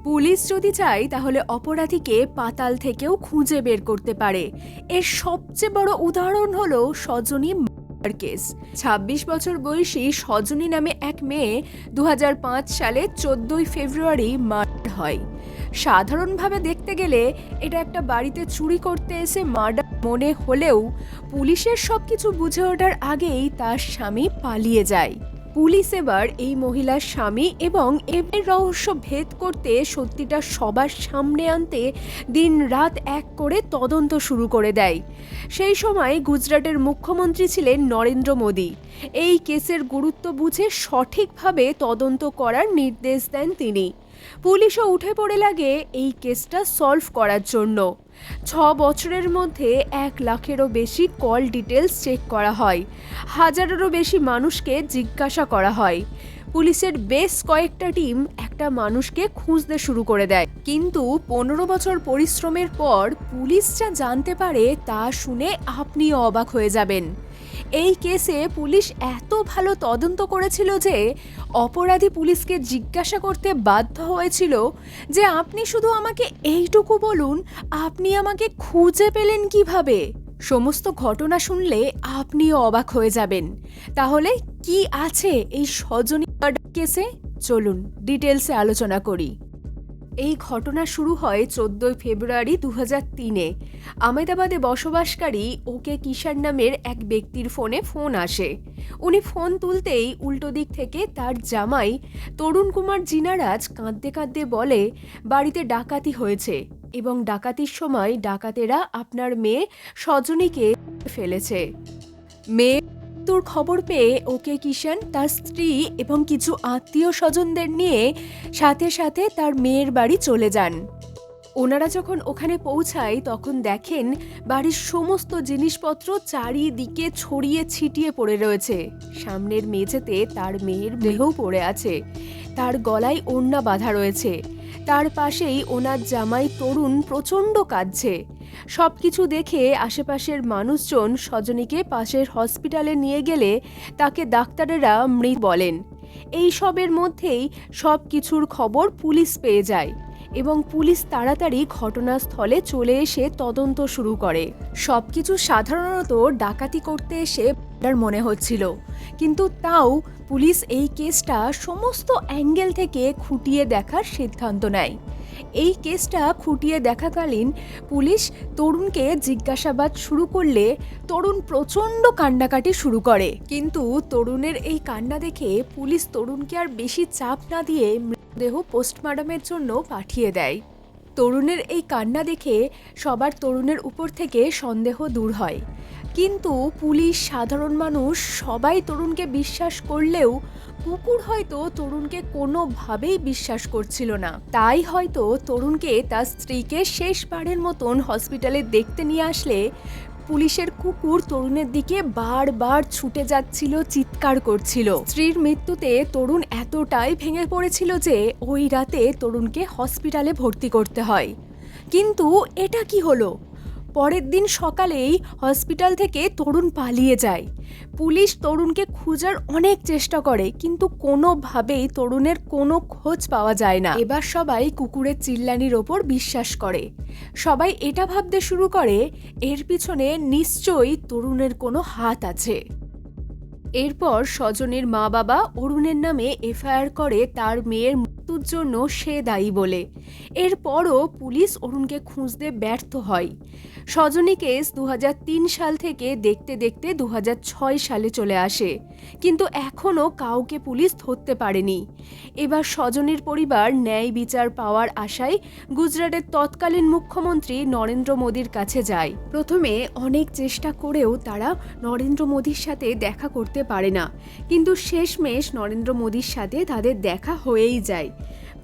Police যদি চায় তাহলে অপরাধীকে পাতাল থেকেও খুঁজে বের করতে পারে। এর সবচেয়ে বড় উদাহরণ হলো সজনী মার্ডার কেস। ২৬ বছর বয়সী সজনী নামে এক মেয়ে ২০০৫ সালে ১৪ই ফেব্রুয়ারি মার্ডার হয়। সাধারণভাবে দেখতে গেলে এটা একটা বাড়িতে চুরি করতে এসে মার্ডার মনে হলেও পুলিশের সবকিছু বুঝে ওঠার আগেই তার স্বামী পালিয়ে যায়। পুলিশ এবার এই মহিলার স্বামী এবং এর রহস্য ভেদ করতে, সত্যিটা সবার সামনে আনতে দিনরাত এক করে তদন্ত শুরু করে দেয়। সেই সময় গুজরাটের মুখ্যমন্ত্রী ছিলেন নরেন্দ্র মোদী। এই কেসের গুরুত্ব বুঝে সঠিকভাবে তদন্ত করার নির্দেশ দেন তিনি। পুলিশও উঠে পড়ে লাগে এই কেসটা সলভ করার জন্য। ৬ বছরের মধ্যে ১ লাখেরও বেশি কল ডিটেলস চেক করা হয়, হাজারেরও বেশি মানুষকে জিজ্ঞাসা করা হয়। পুলিশের বেশ কয়েকটা টিম একটা মানুষকে খুঁজতে শুরু করে দেয়। কিন্তু ১৫ বছর পরিশ্রমের পর পুলিশ যা জানতে পারে তা শুনে আপনিও অবাক হয়ে যাবেন। এই কেসে পুলিশ এত ভালো তদন্ত করেছিল যে অপরাধী পুলিশকে জিজ্ঞাসা করতে বাধ্য হয়েছিল যে আপনি শুধু আমাকে এইটুকু বলুন, আপনি আমাকে খুঁজে পেলেন কিভাবে। সমস্ত ঘটনা শুনলে আপনিও অবাক হয়ে যাবেন। তাহলে কি আছে এই সজনী মার্ডার কেসে, চলুন ডিটেলসে আলোচনা করি। এই ঘটনা শুরু হয় ১৪ই ফেব্রুয়ারি ২০০৩-এ। আহমেদাবাদে বসবাসকারী ওকে কিষাণ নামের এক ব্যক্তির ফোন আসে। উনি ফোন তুলতেই উল্টো দিক থেকে তার জামাই তরুণ কুমার জিনারাজ কাঁদতে কাঁদতে বলে, বাড়িতে ডাকাতি হয়েছে এবং ডাকাতির সময় ডাকাতেরা আপনার মেয়ে সজনীকে ফেলেছে। মেয়ে তোর খবর পেয়ে ওকে কিষাণ তার স্ত্রী এবং কিছু আত্মীয় স্বজনদের নিয়ে সাথে সাথে তার মেয়ের বাড়ি চলে যান। ওনারা যখন ওখানে পৌঁছায় তখন দেখেন বাড়ির সমস্ত জিনিসপত্র চারিদিকে ছড়িয়ে ছিটিয়ে পড়ে রয়েছে। সামনের মেঝেতে তার মেয়ের দেহও পড়ে আছে, তার গলায় ওড়না বাঁধা রয়েছে। তার পাশেই ওনার জামাই তরুণ প্রচণ্ড কাঁদছে। সবকিছু দেখে আশেপাশের মানুষজন সজনীকে পাশের হসপিটালে নিয়ে গেলে তাকে ডাক্তারেরা মৃত বলেন। এই সবের মধ্যেই সব কিছুর খবর পুলিশ পেয়ে যায় এবং পুলিশ তাড়াতাড়ি ঘটনাস্থলে চলে এসে তদন্ত শুরু করে। সবকিছু সাধারণত ডাকাতি করতে এসে মনে হচ্ছিল, কিন্তু তাও পুলিশ এই কেসটা সমস্ত অ্যাঙ্গেল থেকে খুঁটিয়ে দেখার সিদ্ধান্ত নেয়। এই কেসটা খুঁটিয়ে দেখাকালীন পুলিশ তরুণকে জিজ্ঞাসাবাদ শুরু করলে তরুণ প্রচণ্ড কান্নাকাটি শুরু করে। কিন্তু তরুণের এই কান্না দেখে পুলিশ তরুণকে আর বেশি চাপ না দিয়ে মৃতদেহ পোস্টমর্টমের জন্য পাঠিয়ে দেয়। তরুণের এই কান্না দেখে সবার তরুণের উপর থেকে সন্দেহ দূর হয়। কিন্তু পুলিশ, সাধারণ মানুষ সবাই তরুণকে বিশ্বাস করলেও কুকুর হয়তো তরুণকে কোনোভাবেই বিশ্বাস করছিল না। তাই হয়তো তরুণকে তার স্ত্রীকে শেষবারের মতন হসপিটালে দেখতে নিয়ে আসলে পুলিশের কুকুর তরুণের দিকে বারবার ছুটে যাচ্ছিল, চিৎকার করছিল। স্ত্রীর মৃত্যুতে তরুণ এতটাই ভেঙে পড়েছিল যে ওই রাতে তরুণকে হসপিটালে ভর্তি করতে হয়। কিন্তু এটা কি হলো? পরের দিন সকালেই হসপিটাল থেকে তরুণ পালিয়ে যায়। পুলিশ তরুণকে খোঁজার অনেক চেষ্টা করে, কিন্তু কোনোভাবেই তরুণের কোনো খোঁজ পাওয়া যায় না। এবার সবাই কুকুরের চিল্লানির ওপর বিশ্বাস করে। সবাই এটা ভাবতে শুরু করে এর পিছনে নিশ্চয়ই তরুণের কোনো হাত আছে। এরপর সজনীর মা বাবা অরুণের নামে এফআইআর করে তার মেয়ের মৃত্যুর জন্য সে দায়ী বলে। এরপরও পুলিশ অরুণকে খুঁজতে ব্যর্থ হয়। সজনী কেস ২০০৩ সাল থেকে দেখতে দেখতে ২০০৬ সালে চলে আসে, কিন্তু এখনও কাউকে পুলিশ ধরতে পারেনি। এবার সজনীর পরিবার ন্যায় বিচার পাওয়ার আশায় গুজরাটের তৎকালীন মুখ্যমন্ত্রী নরেন্দ্র মোদীর কাছে যায়। প্রথমে অনেক চেষ্টা করেও তারা নরেন্দ্র মোদীর সাথে দেখা করতে পারে না, কিন্তু শেষমেশ নরেন্দ্র মোদীর সাথে তাদের দেখা হয়েই যায়।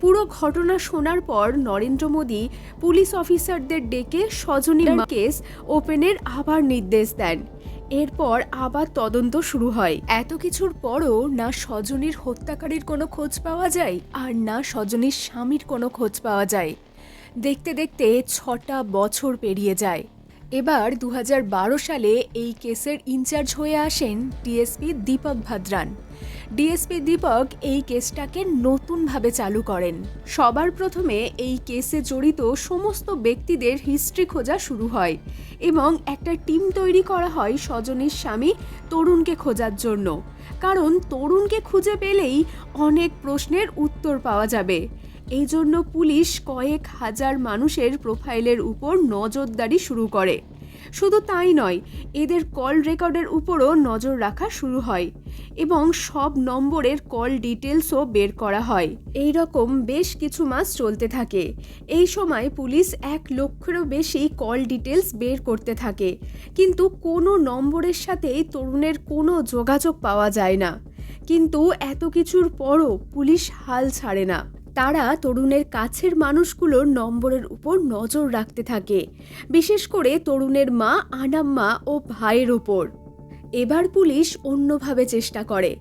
পুরো ঘটনা শোনার পর নরেন্দ্র মোদী পুলিশ অফিসারদের ডেকে সজনীর কেস ওপেনের আবার নির্দেশ দেন। এরপর আবার তদন্ত শুরু হয়। এত কিছুর পরও না সজনীর হত্যাকারীর কোনো খোঁজ পাওয়া যায় আর না সজনীর স্বামীর কোনো খোঁজ পাওয়া যায়। দেখতে দেখতে ৬টা বছর পেরিয়ে যায়। এবার 2012 সালে এই কেসের ইনচার্জ হয়ে আসেন ডিএসপি দীপক ভাদ্রান। ডিএসপি দীপক এই কেসটাকে নতুনভাবে চালু করেন। সবার প্রথমে এই কেসে জড়িত সমস্ত ব্যক্তিদের হিস্ট্রি খোঁজা শুরু হয় এবং একটা টিম তৈরি করা হয় সজনীর স্বামী তরুণকে খোঁজার জন্য, কারণ তরুণকে খুঁজে পেলেই অনেক প্রশ্নের উত্তর পাওয়া যাবে। এই জন্য পুলিশ কয়েক হাজার মানুষের প্রোফাইলের উপর নজরদারি শুরু করে। শুধু তাই নয়, এদের কল রেকর্ডের উপরও নজর রাখা শুরু হয় এবং সব নম্বরের কল ডিটেলসও বের করা হয়। এই রকম বেশ কিছু মাস চলতে থাকে। এই সময় পুলিশ 1 লক্ষেরও বেশি কল ডিটেলস বের করতে থাকে, কিন্তু কোনো নম্বরের সাথেই তরুণের কোনো যোগাযোগ পাওয়া যায় না। কিন্তু এত কিছুর পরও পুলিশ হাল ছাড়ে না। তারা তরুণের কাছের মানুষগুলোর নম্বরের উপর নজর রাখতে থাকে, বিশেষ করে তরুণের মা আনাম্মা ও ভাইয়ের ওপর। এবার পুলিশ অন্যভাবে চেষ্টা করে।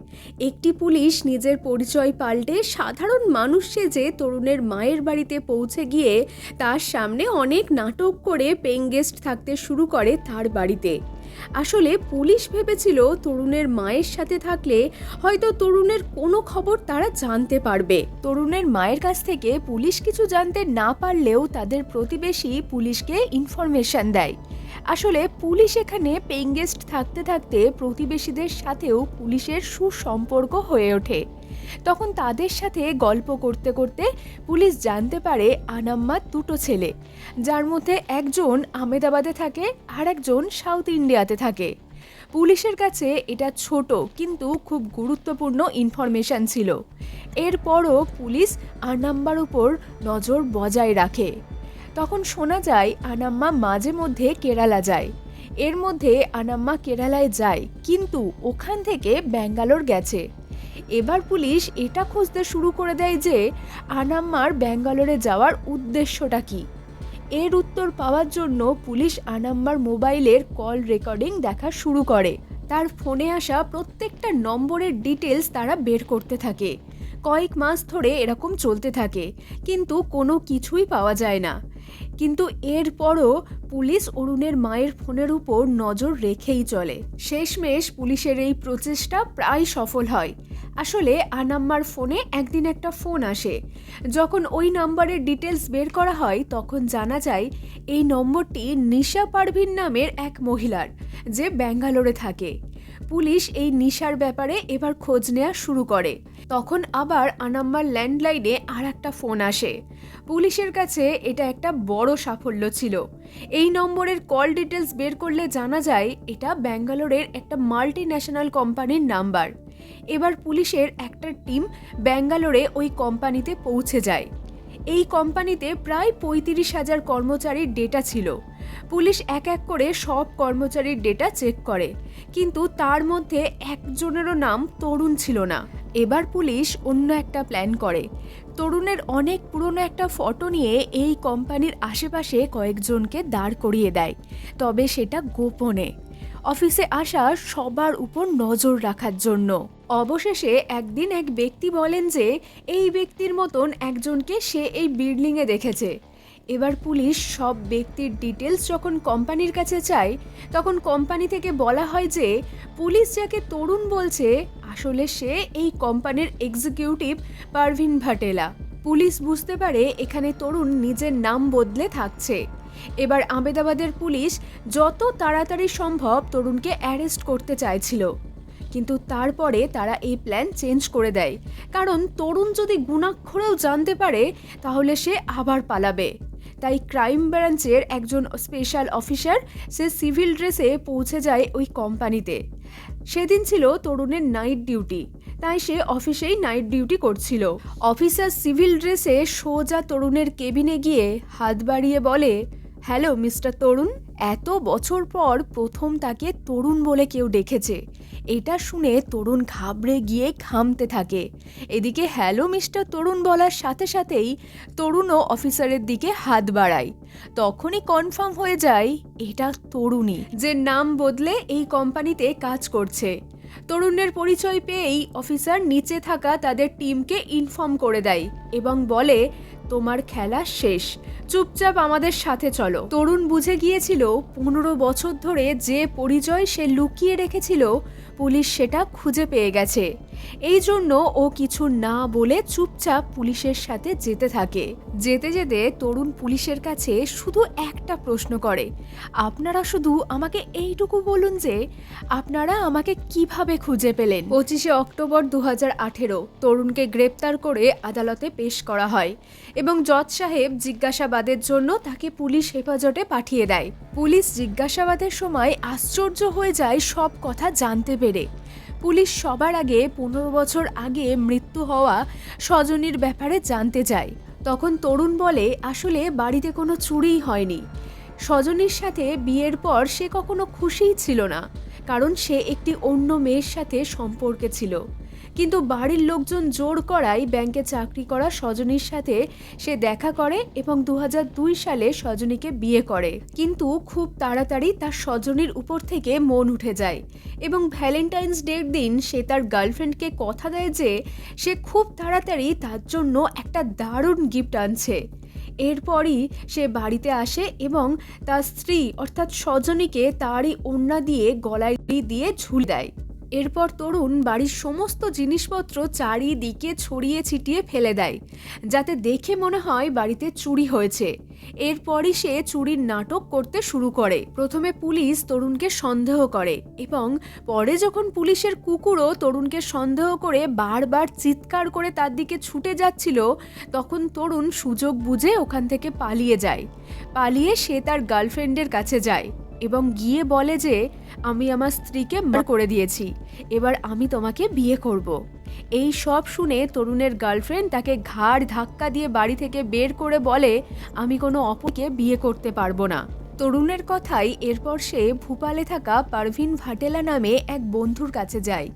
একটি পুলিশ নিজের পরিচয় পাল্টে সাধারণ মানুষ সেজে তরুণের মায়ের বাড়িতে পৌঁছে গিয়ে তার সামনে অনেক নাটক করে পেইং গেস্ট থাকতে শুরু করে তার বাড়িতে। আসলে পুলিশ ভেবেছিল তরুণের মায়ের সাথে থাকলে হয়তো তরুণের কোনো খবর তারা জানতে পারবে। তরুণের মায়ের কাছ থেকে পুলিশ কিছু জানতে না পারলেও তাদের প্রতিবেশী পুলিশকে ইনফরমেশন দেয়। আসলে পুলিশ এখানে পেইং গেস্ট থাকতে থাকতে প্রতিবেশীদের সাথেও পুলিশের সুসম্পর্ক হয়ে ওঠে। তখন তাদের সাথে গল্প করতে করতে পুলিশ জানতে পারে আনাম্মার 2টো ছেলে, যার মধ্যে একজন আহমেদাবাদে থাকে আর একজন সাউথ ইন্ডিয়াতে থাকে। পুলিশের কাছে এটা ছোট কিন্তু খুব গুরুত্বপূর্ণ ইনফরমেশন ছিল। এরপরও পুলিশ আনাম্মার উপর নজর বজায় রাখে। তখন শোনা যায় আনাম্মা মাঝে মধ্যে কেরালা যায়। এর মধ্যে আনাম্মা কেরালায় যায়, কিন্তু ওখান থেকে ব্যাঙ্গালোর গেছে। এবার পুলিশ এটা খুঁজতে শুরু করে দেয় যে আনাম্মার ব্যাঙ্গালোরে যাওয়ার উদ্দেশ্যটা কি। এর উত্তর পাওয়ার জন্য পুলিশ আনাম্মার মোবাইলের কল রেকর্ডিং দেখা শুরু করে। তার ফোনে আসা প্রত্যেকটা নম্বরের ডিটেলস তারা বের করতে থাকে। কয়েক মাস ধরে এরকম চলতে থাকে, কিন্তু কোনো কিছুই পাওয়া যায় না। কিন্তু এরপরও পুলিশ অরুণের মায়ের ফোনের উপর নজর রেখেই চলে। শেষমেশ পুলিশের এই প্রচেষ্টা প্রায় সফল হয়। আসলে আনাম্মার ফোনে একদিন একটা ফোন আসে। যখন ওই নাম্বারের ডিটেলস বের করা হয় তখন জানা যায় এই নম্বরটি নিশা পারভিন নামের এক মহিলার, যে ব্যাঙ্গালোরে থাকে। পুলিশ এই নিশার ব্যাপারে এবার খোঁজ নেওয়া শুরু করে। তখন আবার আনাম্মার ল্যান্ডলাইনে আর একটা ফোন আসে। পুলিশের কাছে এটা একটা বড় সাফল্য ছিল। এই নম্বরের কল ডিটেলস বের করলে জানা যায় এটা ব্যাঙ্গালোরের একটা মাল্টি ন্যাশনাল কোম্পানির নাম্বার। এবার পুলিশের একটা টিম ব্যাঙ্গালোরে ওই কোম্পানিতে পৌঁছে যায়। এই কোম্পানিতে প্রায় 35,000 কর্মচারীর ডেটা ছিল। পুলিশ এক এক করে সব কর্মচারীর ডেটা চেক করে, কিন্তু তার মধ্যে একজনেরও নাম তরুণ ছিল না। এবার পুলিশ অন্য একটা প্ল্যান করে। তরুণের অনেক পুরনো একটা ফটো নিয়ে এই কোম্পানির আশেপাশে কয়েকজনকে দাঁড় করিয়ে দেয়, তবে সেটা গোপনে, অফিসে আসা সবার উপর নজর রাখার জন্য। অবশেষে একদিন এক ব্যক্তি বলেন যে এই ব্যক্তির মতন একজনকে সে এই বিল্ডিংয়ে দেখেছে। এবার পুলিশ সব ব্যক্তির ডিটেলস যখন কোম্পানির কাছে চায়, তখন কোম্পানি থেকে বলা হয় যে পুলিশ যাকে তরুণ বলছে আসলে সে এই কোম্পানির এক্সিকিউটিভ পারভিন ভাটেলা। পুলিশ বুঝতে পারে এখানে তরুণ নিজের নাম বদলে থাকছে। এবার আহমেদাবাদের পুলিশ যত তাড়াতাড়ি সম্ভব তরুণকে অ্যারেস্ট করতে চাইছিল, কিন্তু তারপরে তারা এই প্ল্যান চেঞ্জ করে দেয়, কারণ তরুণ যদি গুণাক্ষরেও জানতে পারে তাহলে সে আবার পালাবে। তাই ক্রাইম ব্রাঞ্চের একজন স্পেশাল অফিসার সে সিভিল ড্রেসে পৌঁছে যায় ওই কোম্পানিতে। সেদিন ছিল তরুণের নাইট ডিউটি, তাই সে অফিসেই নাইট ডিউটি করছিল। অফিসার সিভিল ড্রেসে সোজা তরুণের কেবিনে গিয়ে হাত বাড়িয়ে বলে, হ্যালো মিস্টার তরুণ। এত বছর পর প্রথম তাকে তরুণ বলে কেউ ডেকেছে। এটা শুনে তরুণ ঘাবড়ে গিয়ে ঘামতে থাকে। এদিকে হ্যালো মিস্টার তরুণ বলার সাথে সাথেই তরুণও অফিসারের দিকে হাত বাড়ায়। তখনই কনফার্ম হয়ে যায় এটা তরুণই, যে নাম বদলে এই কোম্পানিতে কাজ করছে। তরুণের পরিচয় পেয়েই অফিসার নিচে থাকা তাদের টিমকে ইনফর্ম করে দেয় এবং বলে তোমার খেলা শেষ, চুপচাপ আমাদের সাথে চলো। তরুণ বুঝে গিয়েছিল 15 বছর ধরে যে পরিচয় সে লুকিয়ে রেখেছিল পুলিশ সেটা খুঁজে পেয়ে গেছে। এই জন্য ও কিছু না বলে চুপচাপ পুলিশের সাথে যেতে থাকে। যেতে যেতে তরুণ পুলিশের কাছে শুধু একটা প্রশ্ন করে, আপনারা শুধু আমাকে এইটুকু বলুন যে আপনারা আমাকে কিভাবে খুঁজে পেলেন। 25শে অক্টোবর 2018 তরুণকে গ্রেপ্তার করে আদালতে পেশ করা হয় এবং জজ সাহেব জিজ্ঞাসাবাদের জন্য তাকে পুলিশ হেফাজতে পাঠিয়ে দেয়। পুলিশ জিজ্ঞাসাবাদের সময় আশ্চর্য হয়ে যায় সব কথা জানতে পেরে। পুলিশ সবার আগে 15 বছর আগে মৃত্যু হওয়া সজনীর ব্যাপারে জানতে চায়। তখন তরুণ বলে আসলে বাড়িতে কোনো চুরিই হয়নি। সজনীর সাথে বিয়ের পর সে কখনো খুশিই ছিল না, কারণ সে একটি অন্য মেয়ের সাথে সম্পর্কে ছিল। কিন্তু বাড়ির লোকজন জোর করায় ব্যাংকে চাকরি করা সজনীর সাথে সে দেখা করে এবং 2002 সালে সজনীকে বিয়ে করে। কিন্তু খুব তাড়াতাড়ি তার সজনীর উপর থেকে মন উঠে যায় এবং ভ্যালেন্টাইন্স ডের দিন সে তার গার্লফ্রেন্ডকে কথা দেয় যে সে খুব তাড়াতাড়ি তার জন্য একটা দারুণ গিফট আনছে। এরপরই সে বাড়িতে আসে এবং তার স্ত্রী অর্থাৎ সজনীকে তারই ওড়না দিয়ে গলায় দিয়ে ঝুলিয়ে দেয়। এরপর তরুণ বাড়ির সমস্ত জিনিসপত্র চারিদিকে ছড়িয়ে ছিটিয়ে ফেলে দেয়, যাতে দেখে মনে হয় বাড়িতে চুরি হয়েছে। এরপরই সে চুরির নাটক করতে শুরু করে। প্রথমে পুলিশ তরুণকে সন্দেহ করে এবং পরে যখন পুলিশের কুকুরও তরুণকে সন্দেহ করে বারবার চিৎকার করে তার দিকে ছুটে যাচ্ছিল, তখন তরুণ সুযোগ বুঝে ওখান থেকে পালিয়ে যায়। পালিয়ে সে তার গার্লফ্রেন্ডের কাছে যায় এবং গিয়ে বলে যে আমি আমার স্ত্রীকে মার করে দিয়েছি, এবার আমি তোমাকে বিয়ে করব। এই সব শুনে তরুণের গার্লফ্রেন্ড তাকে ঘাড় ধাক্কা দিয়ে বাড়ি থেকে বের করে বলে আমি কোনো অপরকে বিয়ে করতে পারবো না। তরুণের কথাই এরপর সে ভূপালে থাকা পারভিন ভাটেলা নামে এক বন্ধুর কাছে যায়।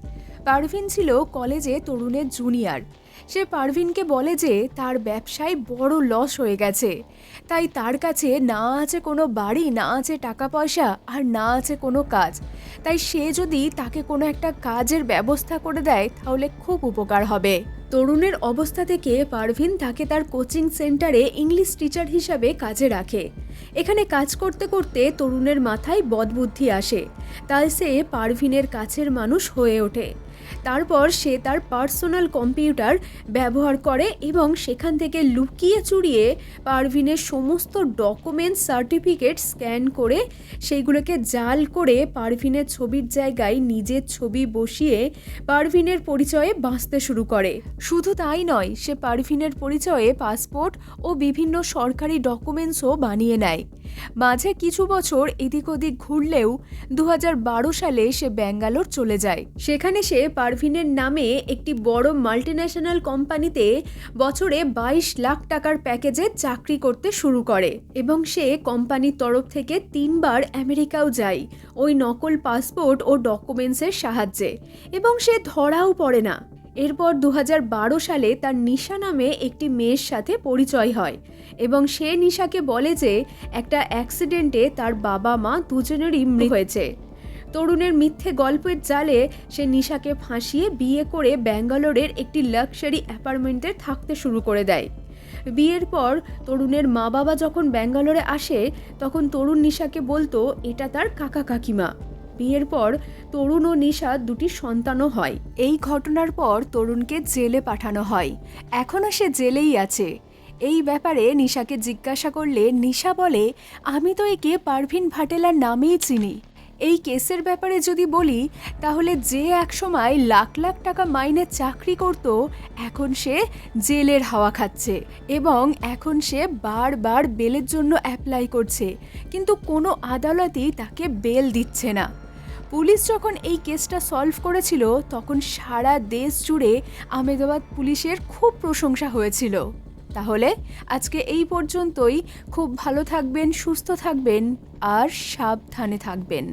পারভিন ছিল কলেজে তরুণের জুনিয়র। সে পারভিনকে বলে যে তার ব্যবসায় বড় লস হয়ে গেছে, তাই তার কাছে না আছে কোনো বাড়ি, না আছে টাকা পয়সা, আর না আছে কোনো কাজ। তাই সে যদি তাকে কোনো একটা কাজের ব্যবস্থা করে দেয় তাহলে খুব উপকার হবে। তরুণের অবস্থা থেকে পারভিন তাকে তার কোচিং সেন্টারে ইংলিশ টিচার হিসাবে কাজে রাখে। এখানে কাজ করতে করতে তরুণের মাথায় বদবুদ্ধি আসে, তাই সে পারভিনের কাছের মানুষ হয়ে ওঠে। তারপর সে তার পার্সোনাল কম্পিউটার ব্যবহার করে এবং সেখান থেকে লুকিয়ে চুরিয়ে পারভিনের সমস্ত ডকুমেন্টস সার্টিফিকেট স্ক্যান করে সেইগুলোকে জাল করে পারভিনের ছবির জায়গায় নিজের ছবি বসিয়ে পারভিনের পরিচয়ে বাঁচতে শুরু করে। শুধু তাই নয়, সে পারভিনের পরিচয়ে পাসপোর্ট ও বিভিন্ন সরকারি ডকুমেন্টসও বানিয়ে নেয়। মাঝে কিছু বছর এদিক ওদিক ঘুরলেও 2012 সালে সে ব্যাঙ্গালোর চলে যায়। সেখানে সে পারভিনের নামে একটি বড় মাল্টিন্যাশনাল কোম্পানিতে বছরে 22 লাখ টাকার প্যাকেজে চাকরি করতে শুরু করে এবং সে কোম্পানির তরফ থেকে 3 বার আমেরিকাও যায় ওই নকল পাসপোর্ট ও ডকুমেন্টসের সাহায্যে, এবং সে ধরাও পড়ে না। এরপর 2012 সালে তার নিশা নামে একটি মেয়ের সাথে পরিচয় হয় এবং সে নিশাকে বলে যে একটা অ্যাক্সিডেন্টে তার বাবা মা দুজনেরই মৃত্যু হয়েছে। তরুণের মিথ্যে গল্পের জালে সে নিশাকে ফাঁসিয়ে বিয়ে করে ব্যাঙ্গালোরের একটি লাক্সারি অ্যাপার্টমেন্টে থাকতে শুরু করে দেয়। বিয়ের পর তরুণের মা বাবা যখন ব্যাঙ্গালোরে আসে তখন তরুণ নিশাকে বলতো এটা তার কাকা কাকিমা। বিয়ের পর তরুণ ও নিশা দুটি সন্তানও হয়। এই ঘটনার পর তরুণকে জেলে পাঠানো হয়। এখনও সে জেলেই আছে। এই ব্যাপারে নিশাকে জিজ্ঞাসা করলে নিশা বলে আমি তো একে পারভিন ভাটেলার নামেই চিনি। এই কেসের ব্যাপারে যদি বলি তাহলে যে একসময় লাখ লাখ টাকা মাইনে চাকরি করত, এখন সে জেলের হাওয়া খাচ্ছে এবং এখন সে বারবার বেলের জন্য অ্যাপ্লাই করছে, কিন্তু কোনো আদালতই তাকে বেল দিচ্ছে না। পুলিশ যখন এই কেসটা সলভ করেছিল তখন সারা দেশ জুড়ে আহমেদাবাদ পুলিশের খুব প্রশংসা হয়েছিল। তাহলে আজকে এই পর্যন্তই। খুব ভালো থাকবেন, সুস্থ থাকবেন আর সাবধানে থাকবেন।